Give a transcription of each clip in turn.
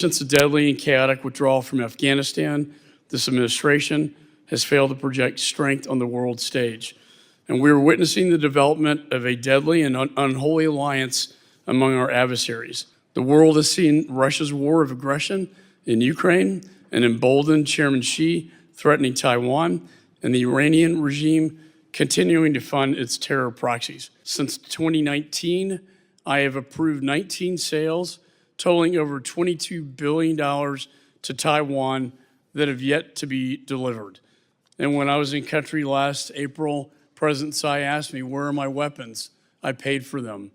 Since the deadly and chaotic withdrawal from Afghanistan, this administration has failed to project strength on the world stage. And we are witnessing the development of a deadly and unholy alliance among our adversaries. The world has seen Russia's war of aggression in Ukraine, and emboldened Chairman Xi threatening Taiwan, and the Iranian regime continuing to fund its terror proxies. Since 2019, I have approved 19 sales totaling over $22 billion to Taiwan that have yet to be delivered. And when I was in country last April, President Tsai asked me, where are my weapons? I paid for them.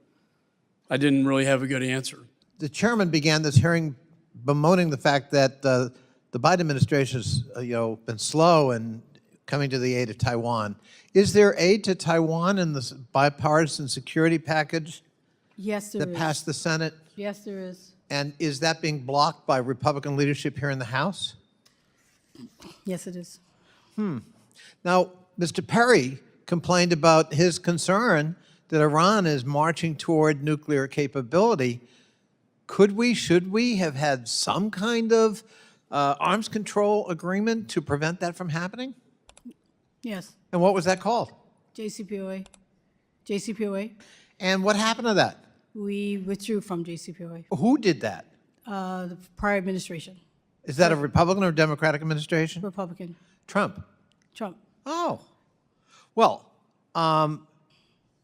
I didn't really have a good answer. The chairman began this hearing bemoaning the fact that the Biden administration has been slow in coming to the aid of Taiwan. Is there aid to Taiwan in the bipartisan security package? Yes, there is. That passed the Senate? Yes, there is. And is that being blocked by Republican leadership here in the House? Yes, it is. Now, Mr. Perry complained about his concern that Iran is marching toward nuclear capability. Should we have had some kind of arms control agreement to prevent that from happening? Yes. And what was that called? JCPOA. JCPOA. And what happened to that? We withdrew from JCPOA. Who did that? The prior administration. Is that a Republican or Democratic administration? Republican. Trump. Trump. Oh. Well,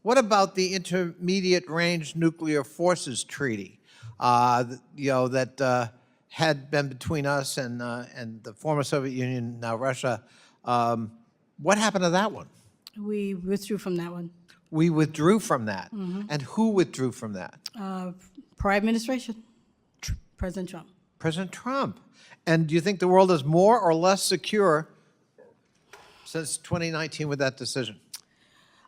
what about the Intermediate Range Nuclear Forces Treaty that had been between us and the former Soviet Union, now Russia? What happened to that one? We withdrew from that one. We withdrew from that. And who withdrew from that? Prior administration. President Trump. President Trump. And do you think the world is more or less secure since 2019 with that decision?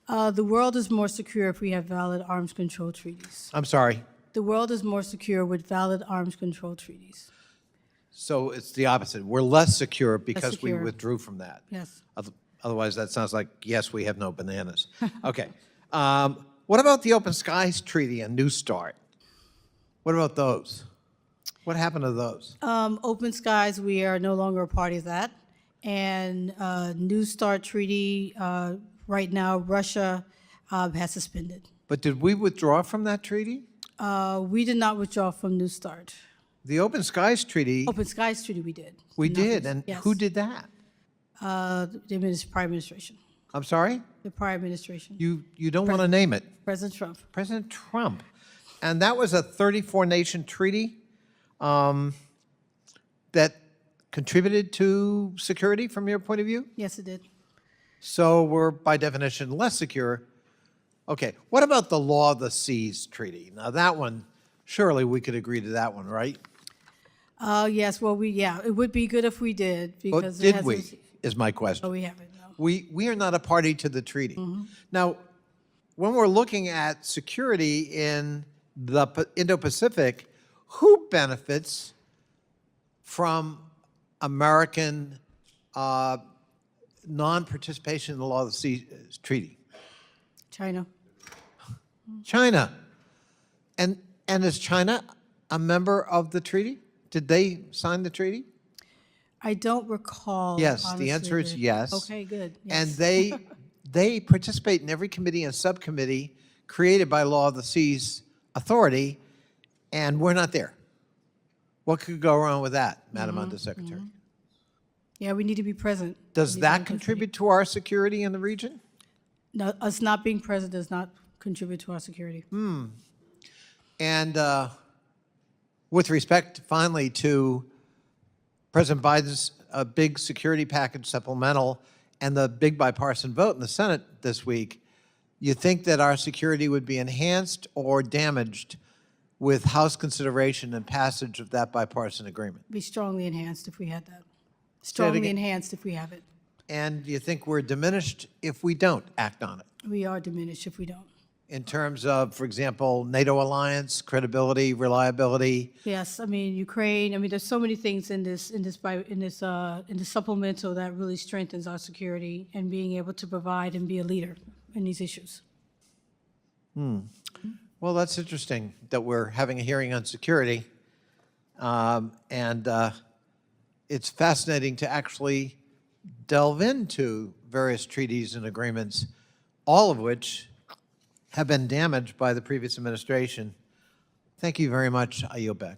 The world is more secure if we have valid arms control treaties. I'm sorry. The world is more secure with valid arms control treaties. So it's the opposite. We're less secure because we secure. withdrew from that. Yes. Otherwise, that sounds like, yes, we have no bananas. Okay. What about the Open Skies Treaty and New START? What about those? What happened to those? Open Skies, we are no longer a party of that. And New START treaty, right now, Russia has suspended. But did we withdraw from that treaty? We did not withdraw from New START. The Open Skies Treaty, Open Skies treaty, we did. we Nothing- did. And yes. who did that? The prior administration. I'm sorry? The prior administration. You don't want to name it. President Trump. President Trump. And that was a 34-nation treaty that contributed to security from your point of view? Yes, it did. So we're, by definition, less secure. Okay, what about the Law of the Seas Treaty? Now that one, surely we could agree to that one, right? Yes, well, it would be good if we did, But because it did hasn't. we, is my question. No, we haven't, no. We are not a party to the treaty. Now, when we're looking at security in the Indo-Pacific, who benefits from American non-participation in the Law of the Sea Treaty? China. China. And is China a member of the treaty? Did they sign the treaty? I don't recall. Yes, honestly, the answer is yes. Okay, good. And Yes. they participate in every committee and subcommittee created by Law of the Seas Authority, and we're not there. What could go wrong with that, Madam Undersecretary? Yeah, we need to be present. Does We need to that be contribute to our security in the region? No, us not being present does not contribute to our security. And with respect, finally, to President Biden's big security package supplemental and the big bipartisan vote in the Senate this week, you think that our security would be enhanced or damaged with House consideration and passage of that bipartisan agreement? Be strongly enhanced if we had that. it Strongly again. enhanced if we have it. And do you think we're diminished if we don't act on it? We are diminished if we don't. In terms of, for example, NATO alliance, credibility, reliability? Yes, I mean Ukraine. I mean, there's so many things in this supplemental that really strengthens our security and being able to provide and be a leader in these issues. Well, that's interesting that we're having a hearing on security And it's fascinating to actually delve into various treaties and agreements, all of which have been damaged by the previous administration. Thank you very much. I yield back.